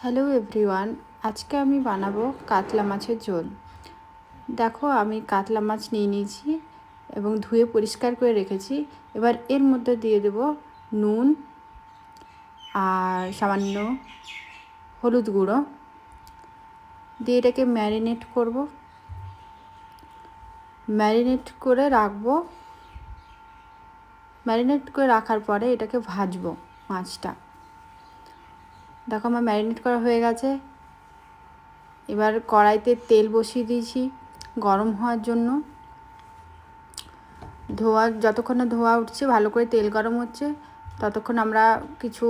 Hello everyone, আজকে আমি বানাবো কাতলা মাছের ঝোল। দেখো, আমি কাতলা মাছ নিয়ে নিয়েছি এবং ধুয়ে পরিষ্কার করে রেখেছি। এবার এর মধ্যে দিয়ে দেব নুন আর সামান্য হলুদ গুঁড়ো দিয়ে এটাকে ম্যারিনেট করব। ম্যারিনেট করে রাখার পরে এটাকে ভাজবো মাছটা। দেখো, আমার ম্যারিনেট করা হয়ে গেছে। এবার কড়াইতে তেল বসিয়ে দিয়েছি গরম হওয়ার জন্য। যতক্ষণ না ধোয়া উঠছে, ভালো করে তেল গরম হচ্ছে, ততক্ষণ আমরা কিছু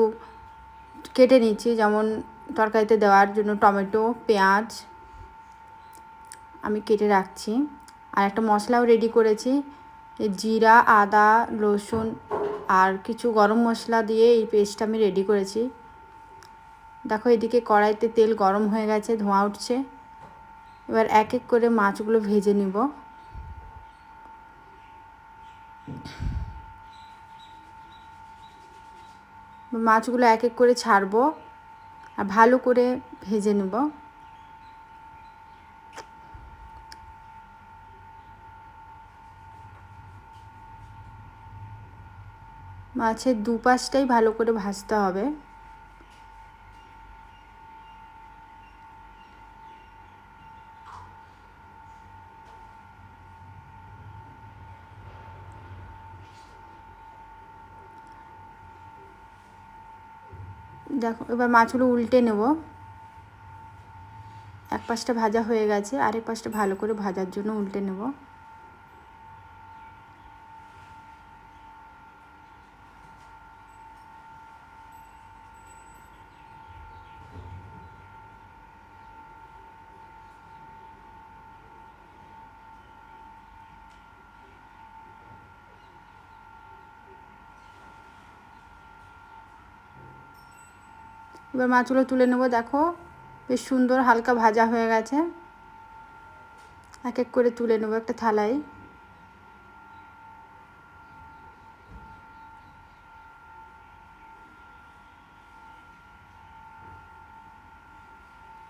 কেটে নিচ্ছি। যেমন তরকারিতে দেওয়ার জন্য টমেটো, পেঁয়াজ আমি কেটে রাখছি। আর একটা মশলাও রেডি করেছি, জিরা, আদা, রসুন আর কিছু গরম মশলা দিয়ে এই পেস্টটা আমি রেডি করেছি। দেখো, এদিকে কড়াইতে তেল গরম হয়ে গেছে, ধোঁয়া উঠছে। এবার এক এক করে মাছগুলো ভেজে নিব। মাছগুলো এক এক করে ছাড়বো আর ভালো করে ভেজে নেব। মাছের দুপাশটাই ভালো করে ভাজতে হবে। দেখো, এবার মাছগুলো উল্টে নেব। এক পাশটা ভাজা হয়ে গেছে, আরেক পাশটা ভালো করে ভাজার জন্য উল্টে নেব। এবার মাছগুলো তুলে নেব। দেখো, বেশ সুন্দর হালকা ভাজা হয়ে গেছে। এক এক করে তুলে নেব একটা থালায়।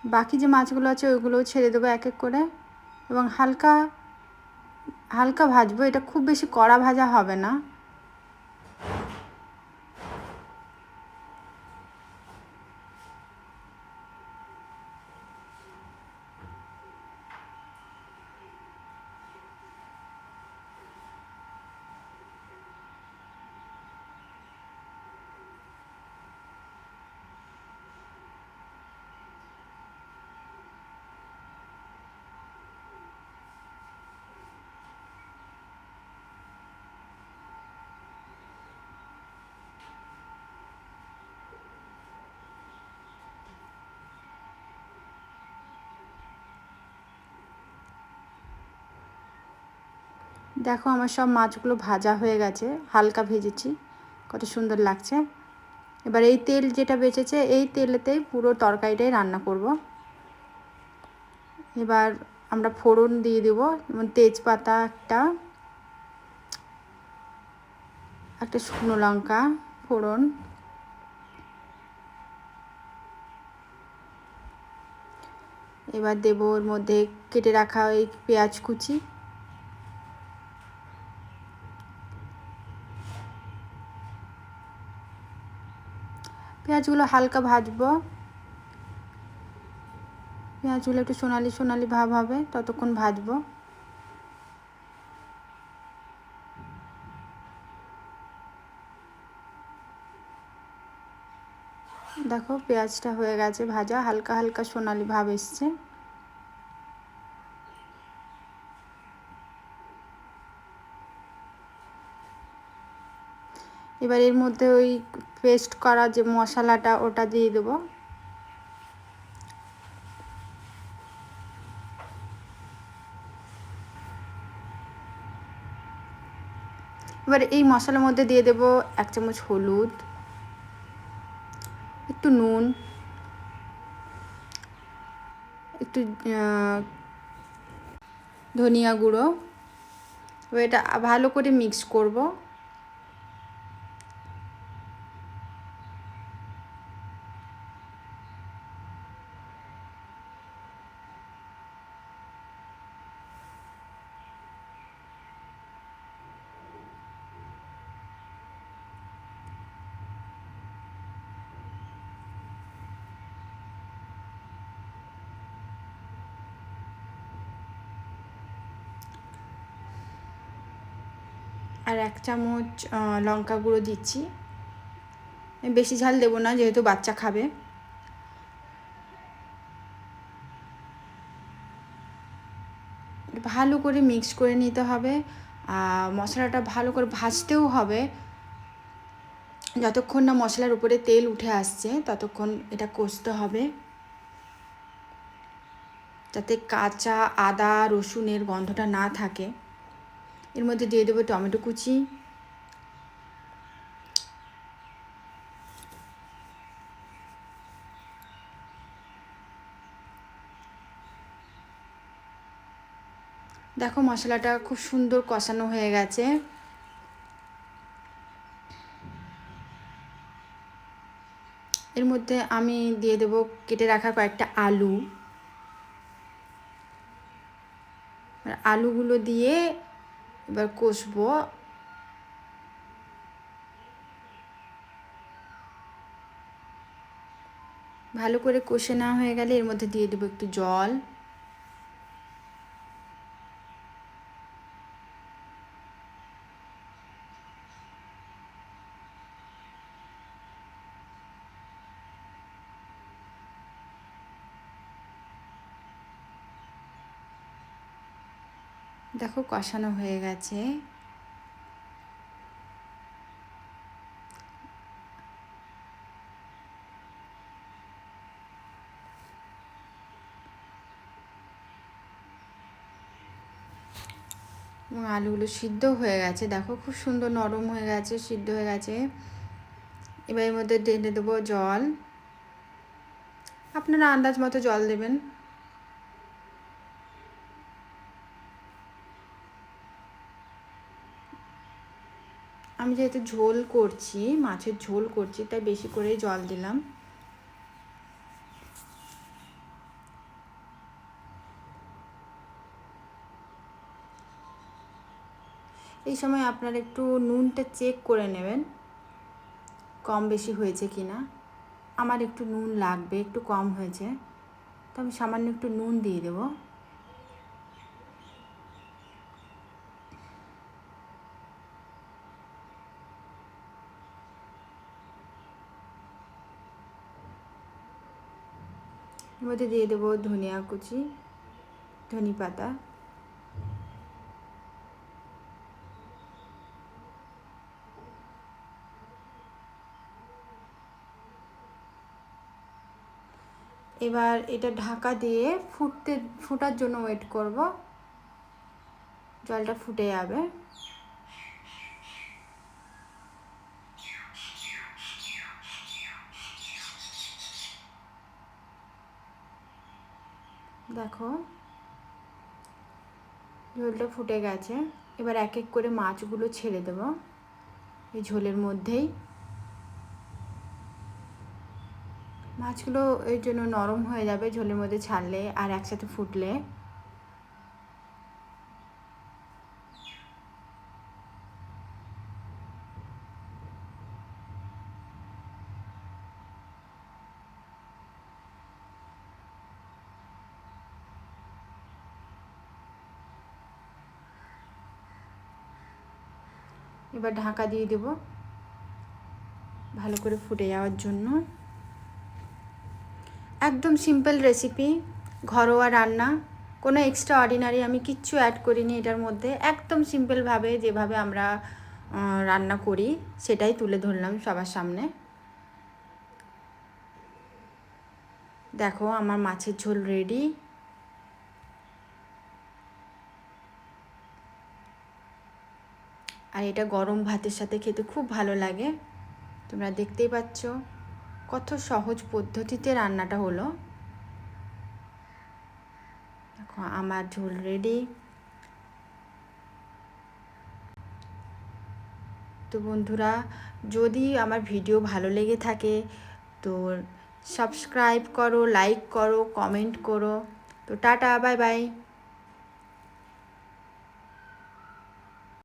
বাকি যে মাছগুলো আছে ওইগুলোও ছেড়ে দেবো এক এক করে এবং হালকা হালকা ভাজবো। এটা খুব বেশি কড়া ভাজা হবে না। দেখো, আমার সব মাছগুলো ভাজা হয়ে গেছে, হালকা ভেজেছি, কত সুন্দর লাগছে। এবার এই তেল যেটা বেঁচেছে এই তেলেতেই পুরো তরকারিটাই রান্না করব। এবার আমরা ফোড়ন দিয়ে দেবো, যেমন তেজপাতা একটা শুকনো লঙ্কা ফোড়ন, এবার দেবো ওর মধ্যে কেটে রাখা ওই পেঁয়াজ কুচি, পেঁয়াজগুলো হালকা ভাজবো। পেঁয়াজগুলো একটু সোনালি সোনালি ভাব হবে, ততক্ষণ ভাজবো। দেখো, পেঁয়াজটা হয়ে গেছে ভাজা, হালকা হালকা সোনালি ভাব এসছে। এবার এর মধ্যে ওই পেস্ট করা যে মশলাটা ওটা দিয়ে দেবো। এবার এই মশলার মধ্যে দিয়ে দেব 1 চামচ হলুদ, একটু নুন, একটু ধনিয়া গুঁড়ো। এবার এটা ভালো করে মিক্স করব। আর 1 চামচ লঙ্কা গুঁড়ো দিচ্ছি। বেশি ঝাল দেবো না, যেহেতু বাচ্চা খাবে। ভালো করে মিক্স করে নিতে হবে। মশলাটা ভালো করে ভাজতেও হবে, যতক্ষণ না মশলার উপরে তেল উঠে আসছে ততক্ষণ এটা কষতে হবে, যাতে কাঁচা আদা রসুনের গন্ধটা না থাকে। এর মধ্যে দিয়ে দেবো টমেটো কুচি, দেখো মশলাটা খুব সুন্দর কষানো হয়ে গেছে। এর মধ্যে আমি দিয়ে দেবো কেটে রাখা কয়েকটা আলু। আলুগুলো দিয়ে এবার কষবো। ভালো করে কষে নেওয়া হয়ে গেলে এর মধ্যে দিয়ে দেবো একটু জল। দেখো কষানো হয়ে গেছে। এবং আলুগুলো সিদ্ধ হয়ে গেছে, দেখো খুব সুন্দর নরম হয়ে গেছে, সিদ্ধ হয়ে গেছে। এবার এর মধ্যে ঢেলে দেবো জল। আপনারা আন্দাজ মতো জল দেবেন। আমি যেহেতু ঝোল করছি, মাছের ঝোল করছি, তাই বেশি করেই জল দিলাম। এই সময় আপনারা একটু নুনটা চেক করে নেবেন, কম বেশি হয়েছে কি না। আমার একটু নুন লাগবে, একটু কম হয়েছে, তো আমি সামান্য একটু নুন দিয়ে দেবো। এর মধ্যে দিয়ে দেবো ধনিয়া কুচি, ধনে পাতা। এবার এটা ঢাকা দিয়ে ফোটার জন্য ওয়েট করব, জলটা ফুটে যাবে। দেখো ঝোলটা ফুটে গেছে। এবার এক এক করে মাছগুলো ছেড়ে দেব এই ঝোলের মধ্যেই। মাছগুলো এর জন্য নরম হয়ে যাবে ঝোলের মধ্যে ছাড়লে আর একসাথে ফুটলে। এবার ঢাকা দিয়ে দেব ভালো করে ফুটে যাওয়ার জন্য। একদম সিম্পল রেসিপি, ঘরোয়া রান্না, কোনো এক্সট্রা অর্ডিনারি আমি কিচ্ছু অ্যাড করিনি এটার মধ্যে। একদম সিম্পলভাবে যেভাবে আমরা রান্না করি সেটাই তুলে ধরলাম সবার সামনে। দেখো আমার মাছের ঝোল রেডি। আর এটা গরম ভাতের সাথে খেতে খুব ভালো লাগে। তোমরা দেখতেই পাচ্ছ কত সহজ পদ্ধতিতে রান্নাটা হলো। দেখো আমার ঝোল রেডি। তো বন্ধুরা, যদি আমার ভিডিও ভালো লেগে থাকে তো সাবস্ক্রাইব করো, লাইক করো, কমেন্ট করো। তো টাটা, বাই বাই।